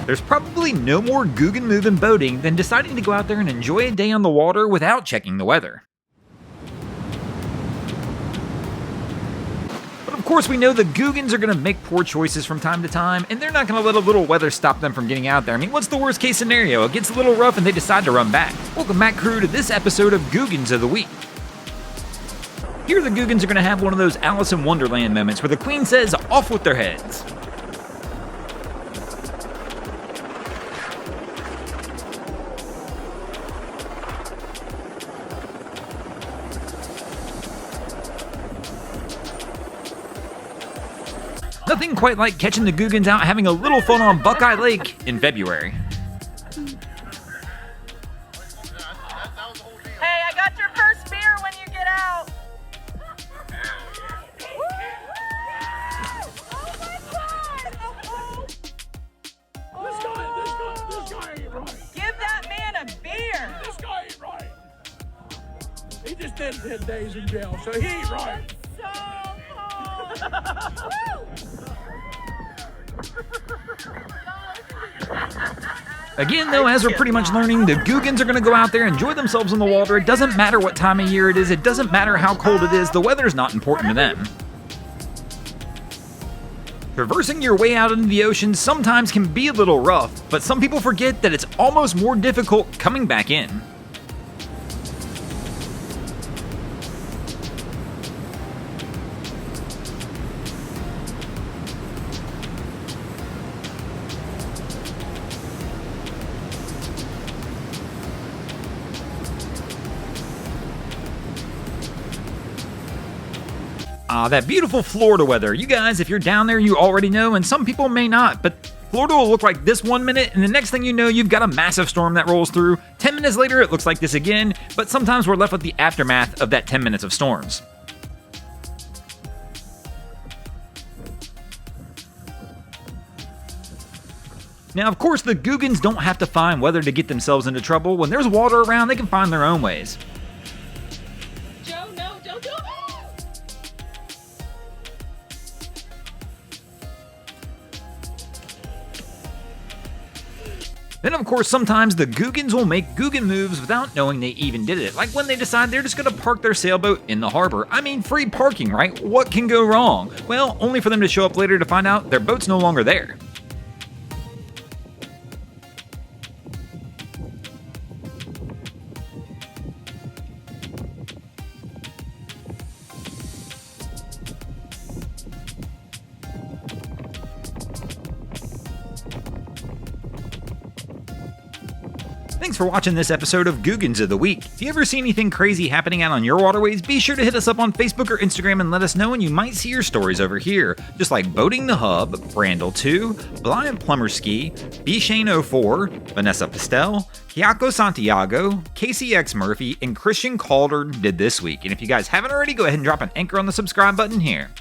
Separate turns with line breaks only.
There's probably no more Googan move in boating than deciding to go out there and enjoy a day on the water without checking the weather. But of course we know the Googans are going to make poor choices from time to time, and they're not going to let a little weather stop them from getting out there. I mean, what's the worst case scenario? It gets a little rough and they decide to run back. Welcome back, crew, to this episode of Googans of the Week. Here the Googans are going to have one of those Alice in Wonderland moments where the queen says, "Off with their heads." Nothing quite like catching the Googans out having a little fun on Buckeye Lake in February.
Hey, I got your first beer when you get out.
This guy ain't right.
Give that man a beer.
This guy ain't right. He just did 10 days in jail, so he ain't right.
So cold.
Again, though, as we're pretty much learning, the Googans are going to go out there, enjoy themselves in the water. It doesn't matter what time of year it is. It doesn't matter how cold it is. The weather's not important to them. Traversing your way out into the ocean sometimes can be a little rough, but some people forget that it's almost more difficult coming back in. That beautiful Florida weather. You guys, if you're down there, you already know, and some people may not, but Florida will look like this 1 minute, and the next thing you know, you've got a massive storm that rolls through. 10 minutes later, it looks like this again, but sometimes we're left with the aftermath of that 10 minutes of storms. Now, of course, the Googans don't have to find weather to get themselves into trouble. When there's water around, they can find their own ways.
Joe, no, don't do it.
Then, of course, sometimes the Googans will make Googan moves without knowing they even did it. Like when they decide they're just going to park their sailboat in the harbor. I mean, free parking, right? What can go wrong? Well, only for them to show up later to find out their boat's no longer there. Thanks for watching this episode of Googans of the Week. If you ever see anything crazy happening out on your waterways, be sure to hit us up on Facebook or Instagram and let us know, and you might see your stories over here. Just like Boating the Hub, Brandel 2, Blind Plumber Ski, B-Shane04, Vanessa Pastel, Kiako Santiago, Casey X Murphy, and Christian Calder did this week. And if you guys haven't already, go ahead and drop an anchor on the subscribe button here.